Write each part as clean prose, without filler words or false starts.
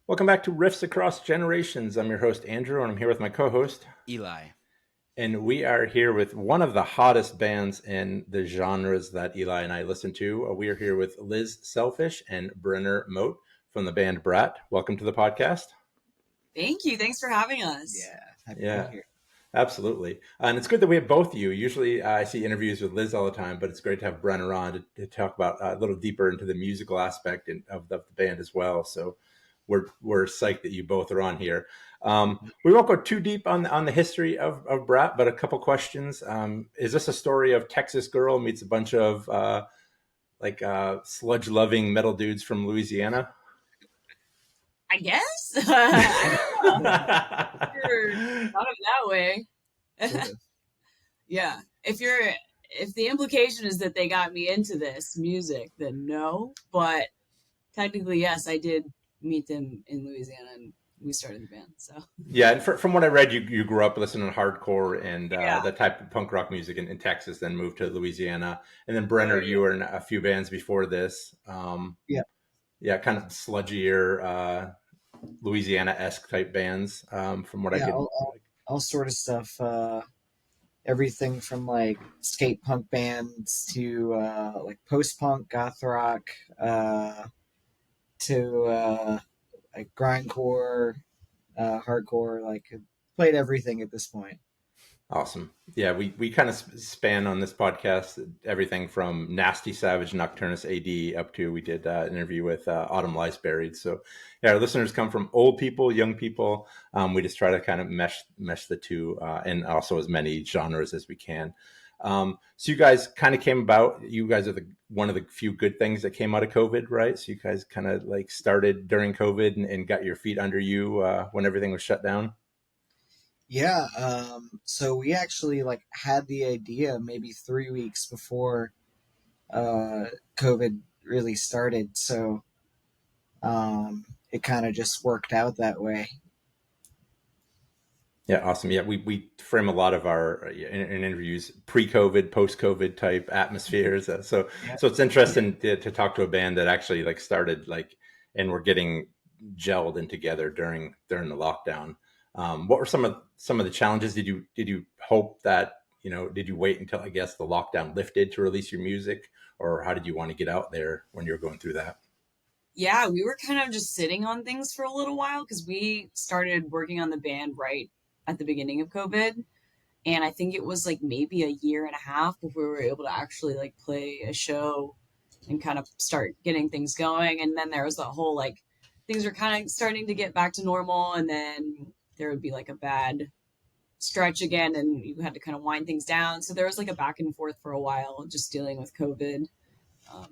Welcome back to Riffs Across Generations. I'm your host, Andrew, and I'm here with my co host. Eli. And we are here with one of the hottest bands in the genres that Eli and I listen to. We are here with Liz Selfish and Brenner Moat from the band BRAT. Welcome to the podcast. Thank you. Thanks for having us. Yeah, happy to be here. Absolutely. And it's good that we have both of you. Usually I see interviews with Liz all the time, but it's great to have Brenner on to talk about a little deeper into the musical aspect of the band as well. So we're psyched that you both are on here. We won't go too deep on the history of BRAT, but a couple questions. Is this a story of Texas girl meets a bunch of sludge loving metal dudes from Louisiana? I guess. I don't know. Sure, thought of it that way. Yeah. If the implication is that they got me into this music, then no. But technically, yes, I did meet them in Louisiana and we started the band. So yeah, and from what I read, you grew up listening to hardcore and that type of punk rock music in Texas, then moved to Louisiana, and then Brenner, you were in a few bands before this. Yeah, kind of sludgier Louisiana-esque type bands. From what I could, all sort of stuff. Everything from like skate punk bands to like post punk, goth rock, to like grindcore, hardcore. Like played everything at this point. Awesome. Yeah, we kind of span on this podcast everything from Nasty Savage Nocturnus AD up to we did an interview with Autumn Lies Buried. So yeah, our listeners come from old people, young people. We just try to kind of mesh the two and also as many genres as we can. So you guys kind of came about. You guys are one of the few good things that came out of COVID, right? So you guys kind of like started during COVID and got your feet under you when everything was shut down. Yeah, so we actually like had the idea maybe 3 weeks before COVID really started, so it kind of just worked out that way. Yeah, awesome. Yeah, we frame a lot of our in interviews pre-COVID, post-COVID type atmospheres. So it's interesting to talk to a band that actually like started like and we're getting gelled in together during the lockdown. What were some of the challenges? Did you hope that did you wait until I guess the lockdown lifted to release your music, or how did you want to get out there when you were going through that? Yeah, we were kind of just sitting on things for a little while because we started working on the band right at the beginning of COVID. And I think it was like maybe a year and a half before we were able to actually like play a show and kind of start getting things going. And then there was that whole like things were kind of starting to get back to normal, and then there would be like a bad stretch again and you had to kind of wind things down. So there was like a back and forth for a while just dealing with COVID.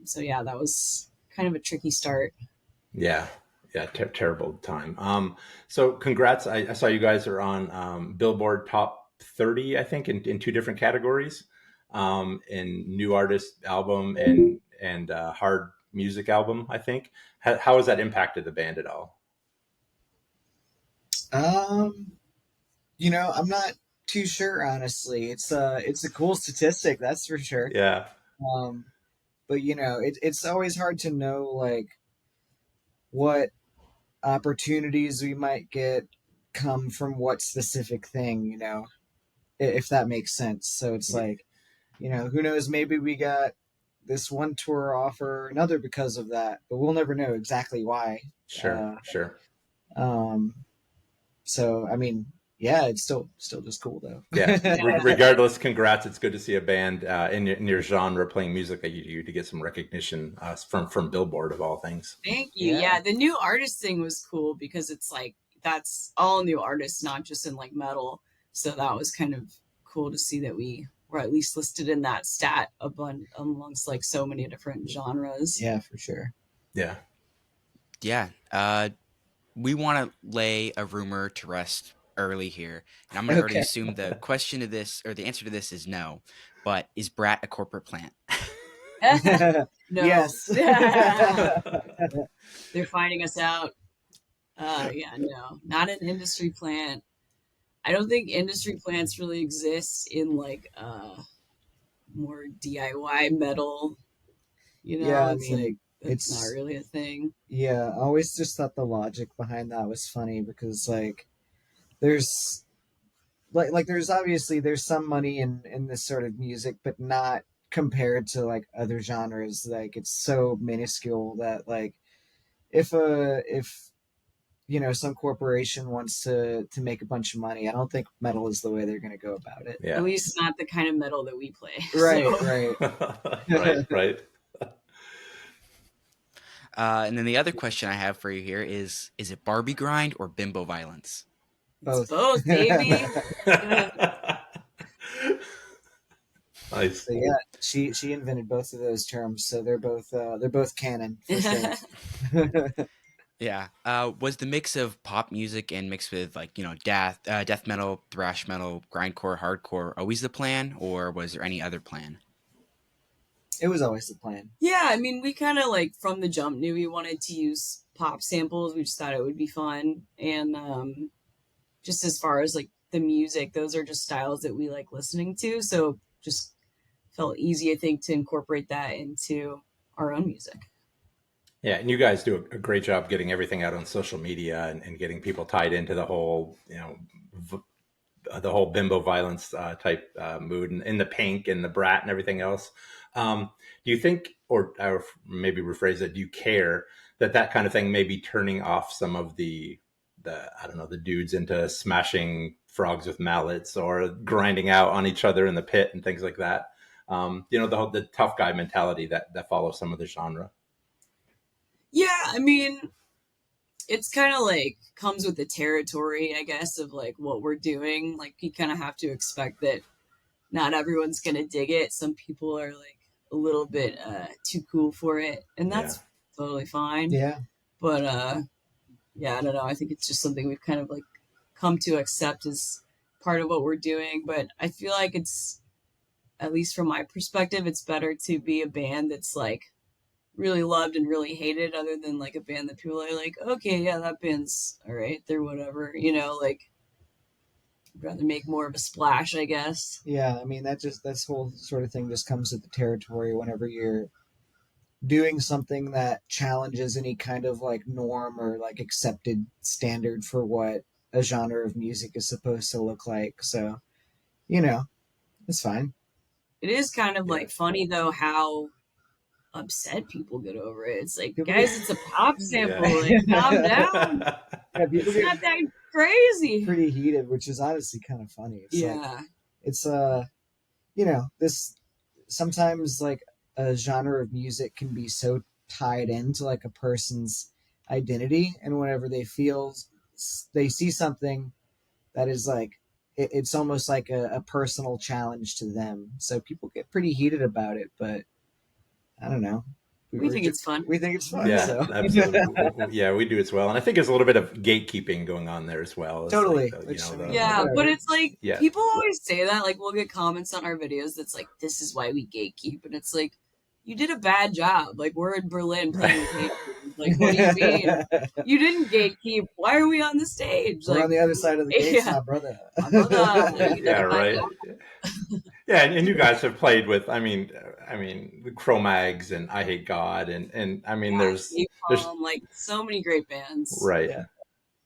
So yeah, that was kind of a tricky start. Yeah. Terrible time. So congrats. I saw you guys are on Billboard Top 30, I think, in two different categories, in new artist album and hard music album, I think. How has that impacted the band at all? I'm not too sure, honestly. It's a cool statistic, that's for sure. Yeah. But it's always hard to know like what opportunities we might get come from what specific thing, if that makes sense. So it's like, who knows, maybe we got this one tour offer, another because of that, but we'll never know exactly why. Sure. So, I mean, yeah, it's still just cool though. Yeah. Regardless, congrats. It's good to see a band in your genre playing music that you do to get some recognition from Billboard of all things. Thank you. Yeah, the new artist thing was cool because it's like that's all new artists, not just in like metal. So that was kind of cool to see that we were at least listed in that stat amongst like so many different genres. Yeah, for sure. Yeah. We want to lay a rumor to rest early here, and I'm going to already assume the question to this or the answer to this is no. But is BRAT a corporate plant? No. Yes. They're finding us out. Yeah, no, not an industry plant. I don't think industry plants really exist in like more DIY metal. Yeah, I mean, like It's not really a thing. Yeah, I always just thought the logic behind that was funny because like there's there's obviously there's some money in this sort of music, but not compared to like other genres. Like it's so minuscule that like if some corporation wants to make a bunch of money, I don't think metal is the way they're going to go about it. Yeah. At least not the kind of metal that we play. Right, So. right. Right. And then the other question I have for you here is it Barbie grind or Bimbo violence? It's both, baby. Nice. So yeah, she invented both of those terms, so they're both canon for sure. Yeah. Was the mix of pop music and mixed with like death metal, thrash metal, grindcore, hardcore always the plan, or was there any other plan? It was always the plan. Yeah, I mean, we kind of like from the jump knew we wanted to use pop samples. We just thought it would be fun, and just as far as like the music, those are just styles that we like listening to. So just felt easy, I think, to incorporate that into our own music. Yeah, and you guys do a great job getting everything out on social media and getting people tied into the whole, the whole Bimbo Violence type mood and in the pink and the BRAT and everything else. Do you think, or maybe rephrase it, do you care that kind of thing may be turning off some of the I don't know, the dudes into smashing frogs with mallets or grinding out on each other in the pit and things like that? The tough guy mentality that follows some of the genre. Yeah, I mean, it's kind of like comes with the territory, I guess, of like what we're doing. Like you kind of have to expect that not everyone's gonna dig it. Some people are like a little bit too cool for it, and that's totally fine. Yeah. But yeah, I don't know. I think it's just something we've kind of like come to accept as part of what we're doing. But I feel like it's, at least from my perspective, it's better to be a band that's like really loved and really hated, other than like a band that people are like, okay, yeah, that band's all right, they're whatever, like I'd rather make more of a splash, I guess. Yeah, I mean that's whole sort of thing just comes with the territory whenever you're doing something that challenges any kind of like norm or like accepted standard for what a genre of music is supposed to look like. So, it's fine. It is kind of like funny though how upset people get over it. It's like, People guys, get- it's a pop sample. Yeah. Like, calm down. Yeah, people It's get not that crazy. pretty heated, which is honestly kind of funny. It's Yeah. it's this sometimes like a genre of music can be so tied into like a person's identity, and whenever they see something that is like it's almost like a personal challenge to them, so people get pretty heated about it. But I don't know, We think it's fun. we think it's fun. Yeah, So. absolutely. Yeah, we do as well. And I think there's a little bit of gatekeeping going on there as well. It's Totally. like, Yeah, whatever. but it's like Yeah. people always say that. Like we'll get comments on our videos that's like, "This is why we gatekeep," and it's like, you did a bad job. Like we're in Berlin playing with Haitians. Like what do you mean? You didn't gatekeep. Why are we on the stage? We're Like on the other side of the gates, Yeah. my brother. My brother. You did Yeah, a bad right. job. Yeah, and you guys have played with, I mean, the Cro-Mags and I Hate God, and I mean, there's like so many great bands. right. Yeah.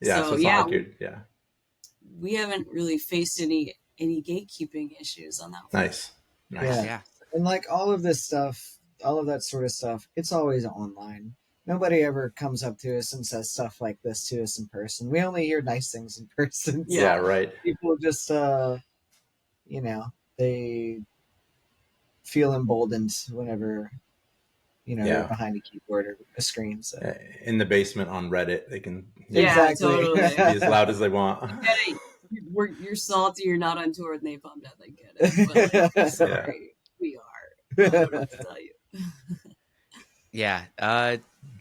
Yeah, So, so it's yeah, not like you're, We haven't really faced any gatekeeping issues on that one. nice. Yeah. And like all of this stuff, all of that sort of stuff, it's always online. Nobody ever comes up to us and says stuff like this to us in person. We only hear nice things in person. So Yeah, right. people just, they feel emboldened whenever, they're behind a keyboard or a screen. So In the basement on Reddit, they can Yeah, Exactly. totally. be as loud as they want. Get it. You're salty. You're not on tour with Napalm Death. I get it. But like, sorry, we are. I don't know what to tell you. Yeah.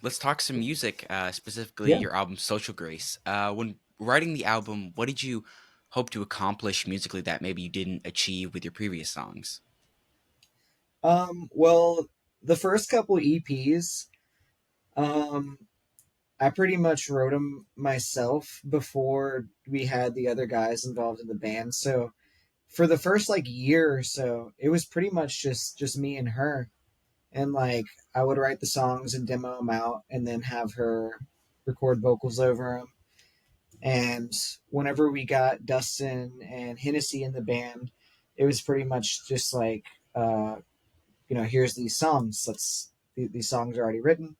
Let's talk some music, specifically Yeah. your album Social Grace. When writing the album, what did you hope to accomplish musically that maybe you didn't achieve with your previous songs? Well, the first couple EPs, I pretty much wrote them myself before we had the other guys involved in the band. So for the first like year or so, it was pretty much just me and her. and like I would write the songs and demo them out, and then have her record vocals over them. And whenever we got Dustin and Hennessy in the band, it was pretty much just like, here's these songs. These songs are already written.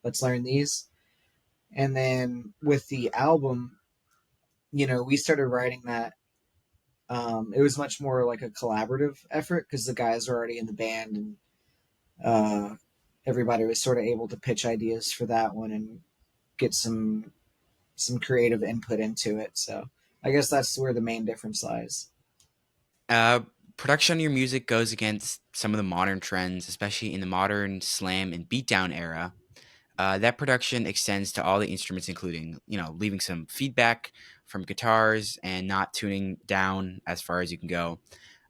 Let's learn these. And then with the album, we started writing that. It was much more like a collaborative effort because the guys were already in the band, and everybody was sort of able to pitch ideas for that one and get some creative input into it. So I guess that's where the main difference lies. Production on your music goes against some of the modern trends, especially in the modern slam and beatdown era. That production extends to all the instruments, including, leaving some feedback from guitars and not tuning down as far as you can go.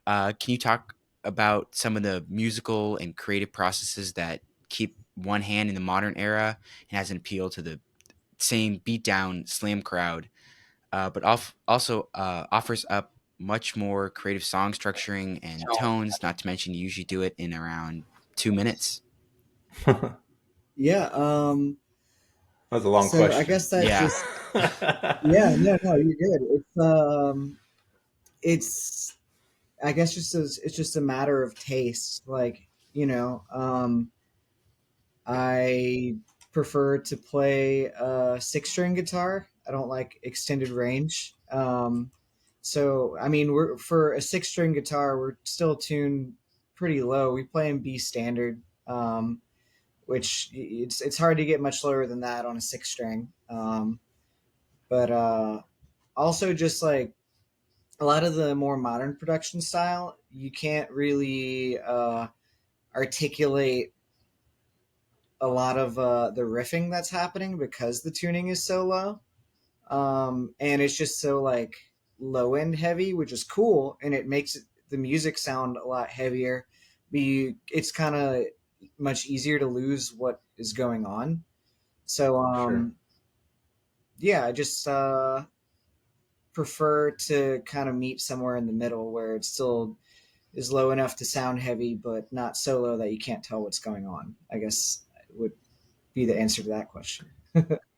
Can you talk about some of the musical and creative processes that keep one hand in the modern era and has an appeal to the same beatdown slam crowd, but also offers up much more creative song structuring and tones, not to mention you usually do it in around 2 minutes? Yeah. That was a long So question. I guess that's Yeah. just yeah. No, you're good. It's I guess it's just a matter of taste. Like I prefer to play a 6-string guitar. I don't like extended range. So I mean, we're for a 6-string guitar, we're still tuned pretty low. We play in B standard, which it's hard to get much lower than that on a 6-string. But also just like a lot of the more modern production style, you can't really articulate a lot of the riffing that's happening because the tuning is so low. And it's just so like low end heavy, which is cool, and it makes the music sound a lot heavier. But it's kind of much easier to lose what is going on. So Sure. yeah, I just prefer to kind of meet somewhere in the middle where it still is low enough to sound heavy, but not so low that you can't tell what's going on. I guess would be the answer to that question.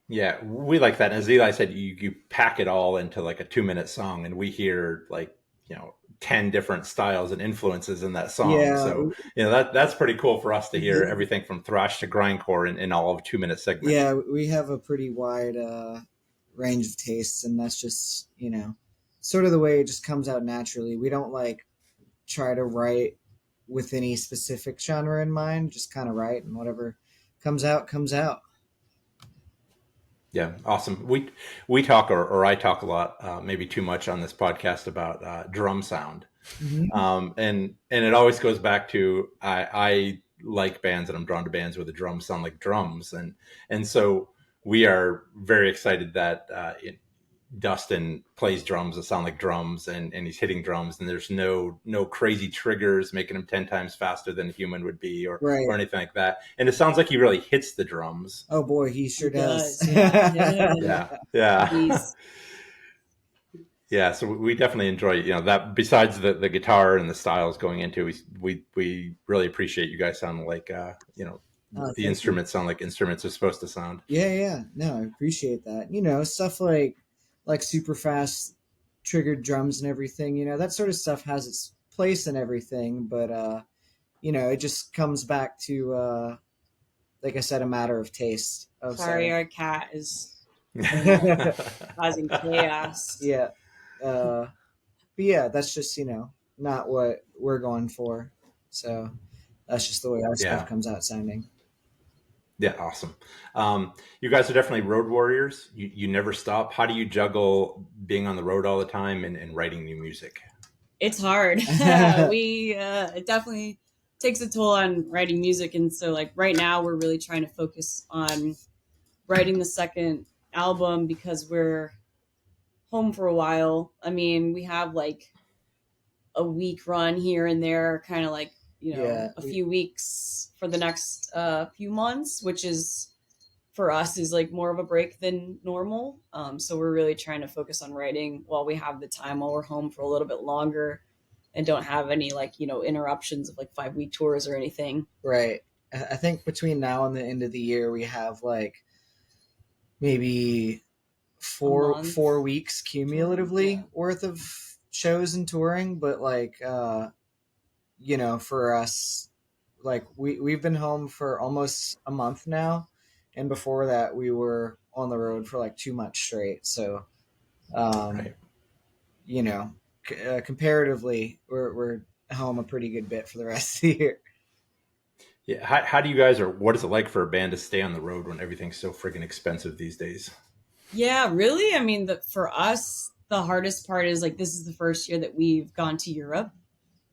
Yeah, we like that. And as Eli said, you pack it all into like a 2-minute song, and we hear like 10 different styles and influences in that song. Yeah, So that's pretty cool for us to hear yeah, everything from thrash to grindcore in all of a 2-minute segment. yeah. We have a pretty wide range of tastes, and that's just sort of the way it just comes out naturally. We don't like try to write with any specific genre in mind. Just kind of write, and whatever comes out comes out. Yeah, awesome. We talk, or I talk a lot, maybe too much on this podcast about drum sound, Mm-hmm. and it always goes back to I like bands, and I'm drawn to bands where the drums sound like drums, and so we are very excited that Dustin plays drums that sound like drums, and he's hitting drums, and there's no crazy triggers making him 10 times faster than a human would be, or Right. anything like that. And it sounds like he really hits the drums. Oh boy, he sure does. Yeah. He's Yeah, so we definitely enjoy that. Besides the guitar and the styles going into, we really appreciate you guys sounding like Oh, the thank you. instruments sound like instruments are supposed to sound. Yeah. No, I appreciate that. Stuff like super fast triggered drums and everything. That sort of stuff has its place and everything, but it just comes back to like I said, a matter of taste. Oh, sorry, our cat is sorry. causing chaos. Yeah. But yeah, that's just not what we're going for. So that's just the way our Yeah. stuff comes out sounding. Yeah, awesome. You guys are definitely road warriors. You never stop. How do you juggle being on the road all the time and writing new music? It's hard. It definitely takes a toll on writing music, and so like right now we're really trying to focus on writing the second album because we're home for a while. I mean, we have like a week run here and there, kind of like a few weeks for the next few months, which is for us is like more of a break than normal. So we're really trying to focus on writing while we have the time, while we're home for a little bit longer. and don't have any like, interruptions of like 5-week tours or anything. Right. I think between now and the end of the year, we have like maybe four weeks cumulatively worth of shows and touring. But like, for us, like we've been home for almost a month now. And before that, we were on the road for like 2 months straight. So, Right. Comparatively, we're home a pretty good bit for the rest of the year. Yeah. How do you guys, or what is it like for a band to stay on the road when everything's so friggin' expensive these days? Yeah, really. I mean, for us, the hardest part is like this is the first year that we've gone to Europe,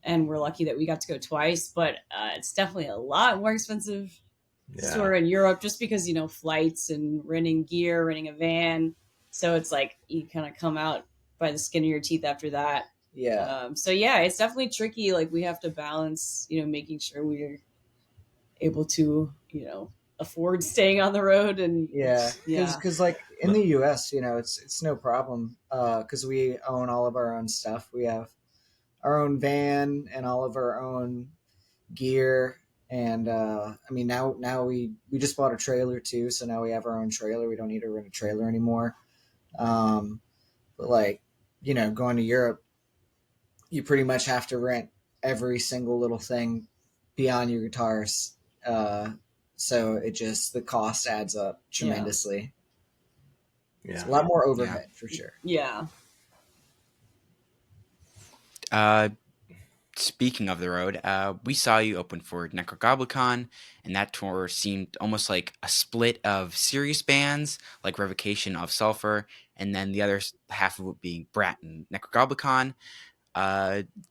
and we're lucky that we got to go twice. But it's definitely a lot more expensive to tour in Europe, just because flights and renting gear, renting a van. So it's like you kind of come out by the skin of your teeth after that. Yeah. So yeah, it's definitely tricky. Like we have to balance, making sure we're able to, afford staying on the road. And because like in the US, it's no problem because we own all of our own stuff. We have our own van and all of our own gear. And I mean, now we just bought a trailer too, so now we have our own trailer. We don't need to rent a trailer anymore. But like, going to Europe, you pretty much have to rent every single little thing beyond your guitars. So the cost adds up tremendously. Yeah. It's a lot more overhead for sure. Yeah. Speaking of the road, we saw you open for Necrogoblicon, and that tour seemed almost like a split of serious bands, like Revocation of Sulfur, and then the other half of it being BRAT and Necrogoblicon.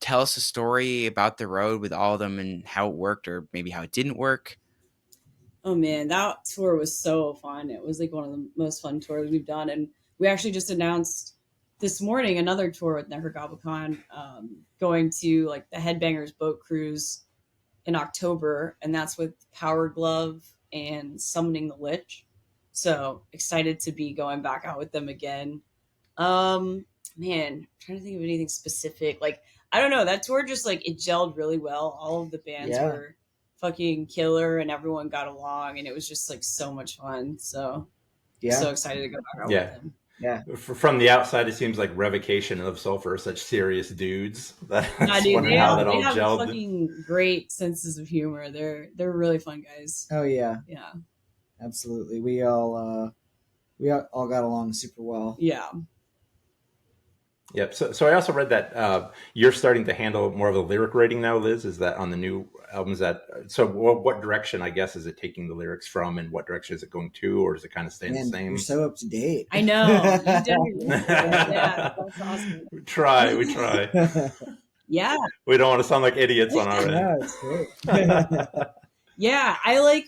Tell us a story about the road with all of them and how it worked, or maybe how it didn't work. Oh man, that tour was so fun. It was like one of the most fun tours we've done. And we actually just announced this morning another tour with Necrogoblicon, going to like the Headbangers boat cruise in October. And that's with Power Glove and Summoning the Lich. So excited to be going back out with them again. Man, I'm trying to think of anything specific. Like, I don't know. That tour just like it gelled really well. All of the bands were fucking killer and everyone got along, and it was just like so much fun. So so excited to go back out with them. Yeah. From the outside, it seems like Revocation of Sulfur are such serious dudes. That's Dude, how that all they have gelled. fucking great senses of humor. They're really fun guys. Oh yeah. Yeah. Absolutely. We all got along super well. Yeah. Yep. So I also read that you're starting to handle more of the lyric writing now, Liz. Is that on the new albums? What direction, I guess, is it taking the lyrics from, and what direction is it going to, or does it kind of stay the same? You're so up to date. I know. Yeah, that's awesome. We try. Yeah. We don't want to sound like idiots on our end. Yeah, it's great. Yeah, I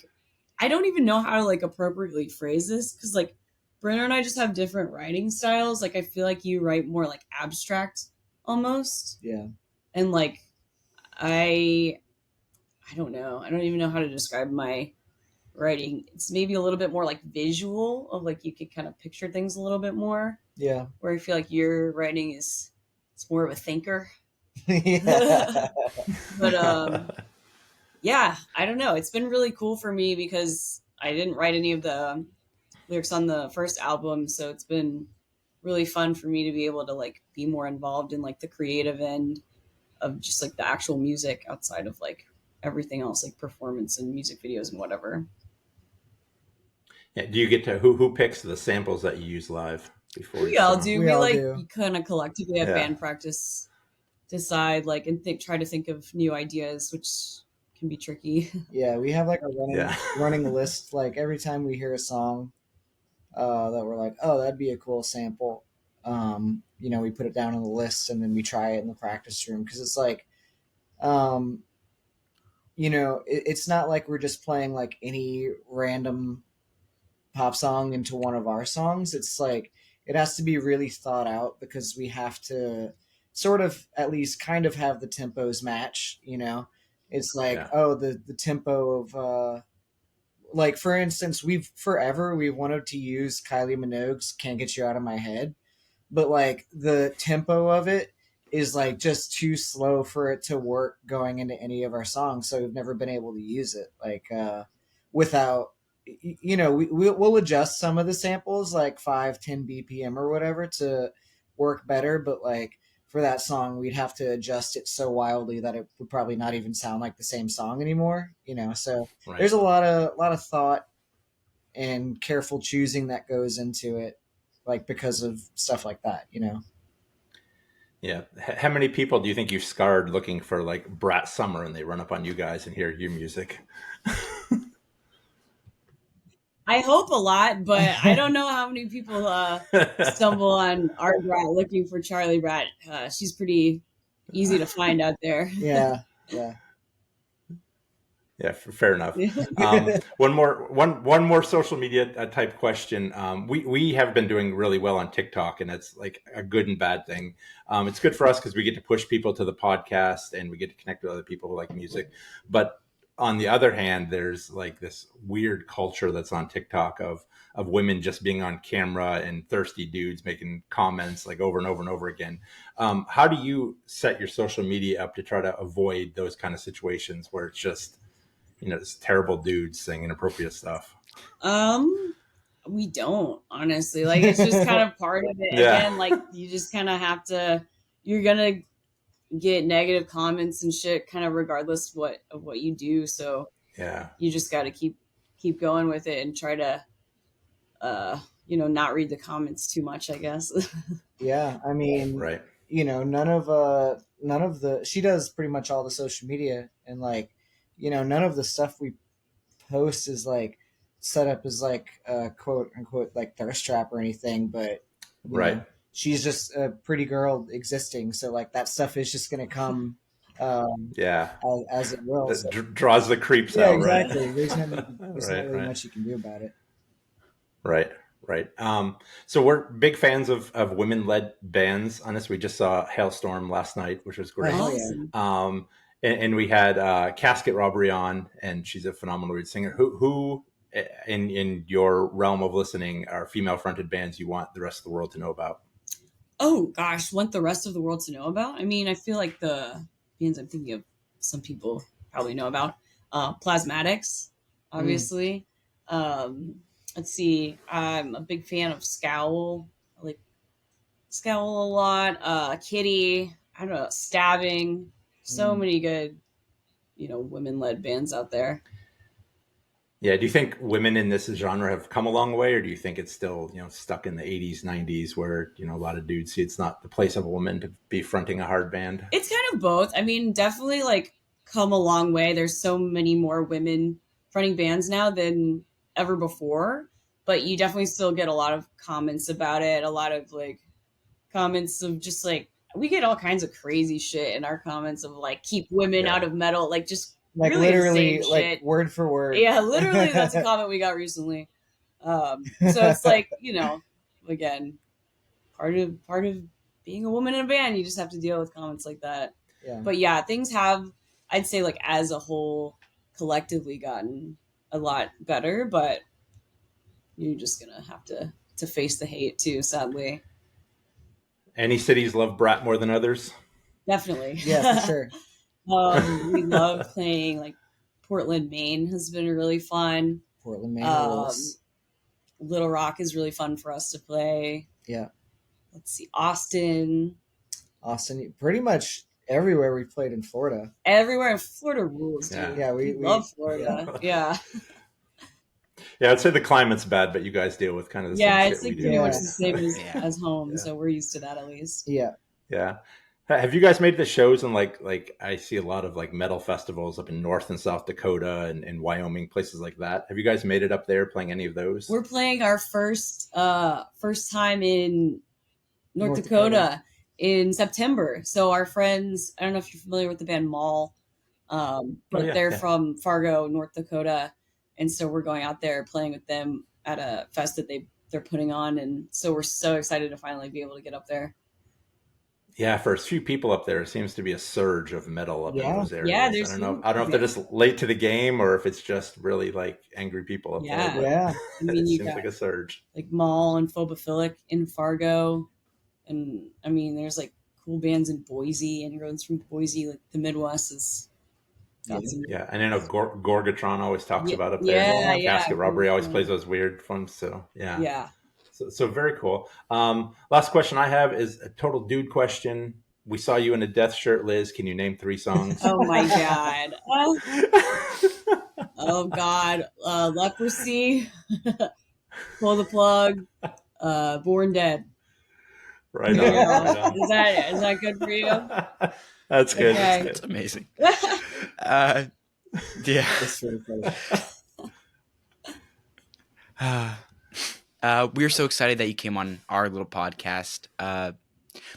don't even know how to like appropriately phrase this, because like Brenner and I just have different writing styles. Like I feel like you write more like abstract almost. Yeah. And like I don't know. I don't even know how to describe my writing. It's maybe a little bit more like visual, of like you could kind of picture things a little bit more. Yeah. Where I feel like your writing it's more of a thinker. Yeah. But yeah, I don't know. It's been really cool for me because I didn't write any of the lyrics on the first album, so it's been really fun for me to be able to like be more involved in like the creative end of just like the actual music outside of like everything else, like performance and music videos and whatever. Yeah. Do you get to who picks the samples that you use live before? We all do. We all like do. kind of collectively at band practice decide like and try to think of new ideas, which can be tricky. Yeah, we have like a running list. Like every time we hear a song that we're like, oh, that'd be a cool sample. We put it down on the list and then we try it in the practice room, because it's like, it's not like we're just playing like any random pop song into one of our songs. It's like it has to be really thought out, because we have to sort of at least kind of have the tempos match. It's like the tempo of like, for instance, we've wanted to use Kylie Minogue's "Can't Get You Out of My Head," but like the tempo of it is like just too slow for it to work going into any of our songs, so we've never been able to use it like without we'll adjust some of the samples like 5-10 BPM or whatever to work better, but like for that song we'd have to adjust it so wildly that it would probably not even sound like the same song anymore, so Right. there's a lot of thought and careful choosing that goes into it, like because of stuff like that. Yeah. How many people do you think you've scarred looking for like Brat Summer and they run up on you guys and hear your music? I hope a lot, but I don't know how many people stumble on our Brat looking for Charlie Brat. She's pretty easy to find out there. Yeah. Yeah, fair enough. One more social media type question. We have been doing really well on TikTok, and it's like a good and bad thing. It's good for us because we get to push people to the podcast and we get to connect with other people who like music. But on the other hand, there's like this weird culture that's on TikTok of women just being on camera and thirsty dudes making comments like over and over and over again. How do you set your social media up to try to avoid those kind of situations where it's just this terrible dude saying inappropriate stuff? We don't, honestly. Like, it's just kind of part of it. Yeah. Again, like, you just kind of have to, you're gonna get negative comments and shit kind of regardless of what you do. So yeah, you just got to keep going with it and try to, not read the comments too much, I guess. Yeah. I mean, right. None of the, she does pretty much all the social media, and like, none of the stuff we post is like set up as like quote unquote like thirst trap or anything, but right. She's just a pretty girl existing, so like that stuff is just gonna come as it will. That so. Draws the creeps out. Exactly. Right? There's not really much you can do about it. Right. So we're big fans of women-led bands on this. We just saw Hailstorm last night, which was great. Awesome. And we had Casket Robbery on, and she's a phenomenal lead singer. Who in your realm of listening are female-fronted bands you want the rest of the world to know about? Oh gosh, want the rest of the world to know about? I mean, I feel like the bands I'm thinking of, some people probably know about. Plasmatics, obviously. Let's see. I'm a big fan of Scowl. I like Scowl a lot. Kitty. I don't know. Stabbing. So many good, women-led bands out there. Yeah. Do you think women in this genre have come a long way, or do you think it's still, stuck in the 80s, 90s where, a lot of dudes see it's not the place of a woman to be fronting a hard band? It's kind of both. I mean, definitely like come a long way. There's so many more women fronting bands now than ever before, but you definitely still get a lot of comments about it. A lot of like comments of just like, we get all kinds of crazy shit in our comments of like, keep women out of metal, like just like really literally insane like shit. Word for word. Yeah, literally that's a comment we got recently. So it's like, again, part of being a woman in a band, you just have to deal with comments like that. Yeah. But yeah, things have, I'd say like as a whole collectively gotten a lot better, but you're just gonna have to face the hate too, sadly. Any cities love Brat more than others? Definitely. Yeah, for sure. We love playing like Portland, Maine has been really fun. Portland, Maine. Little Rock is really fun for us to play. Yeah. Let's see, Austin, pretty much everywhere we've played in Florida. Everywhere in Florida rules, dude. Yeah, we love Florida. Yeah. Yeah, I'd say the climate's bad, but you guys deal with kind of the same shit it's like we do. pretty much the same as home, so we're used to that at least. Yeah. Have you guys made the shows in like I see a lot of like metal festivals up in North and South Dakota and Wyoming, places like that. Have you guys made it up there playing any of those? We're playing our first time in North Dakota in September. So our friends, I don't know if you're familiar with the band Mall, but they're from Fargo, North Dakota. And so we're going out there playing with them at a fest that they're putting on. And so we're so excited to finally be able to get up there. Yeah, for a few people up there, it seems to be a surge of metal up in those areas. Yeah, I don't know if they're just late to the game or if it's just really like angry people up there. Yeah. I mean, it seems like a surge. Like Mall and Phobophilic in Fargo. And I mean, there's like cool bands in Boise. Anyone's from Boise, like the Midwest, is got some. Yeah, and I know Gorgatron always talks Yeah, about up there. yeah, And yeah. Casket Robbery always plays those weird ones. So yeah, Yeah. so very cool. Last question I have is a total dude question. We saw you in a Death shirt, Liz. Can you name 3 songs? Oh my god. Oh god. Leprosy. Pull the plug. Born Dead. Right There you on. go. Right on. Is that good for you? That's good. Okay. That's It's amazing. Yeah. That's really funny. We're so excited that you came on our little podcast.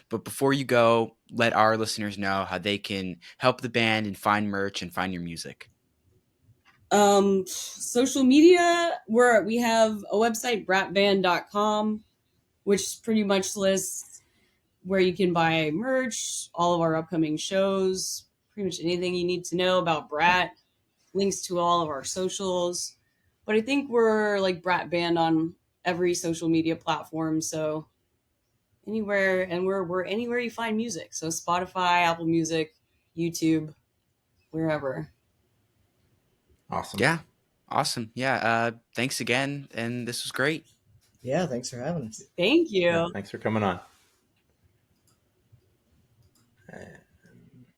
But before you go, let our listeners know how they can help the band and find merch and find your music. Social media, we have a website, bratband.com, which pretty much lists where you can buy merch, all of our upcoming shows, pretty much anything you need to know about Brat, links to all of our socials. But I think we're like Brat Band on every social media platform, so anywhere, and we're anywhere you find music. So Spotify, Apple Music, YouTube, wherever. awesome. Yeah. Awesome. Yeah. Thanks again. And this was great. Yeah, thanks for having us. Thank you. Yeah, thanks for coming on.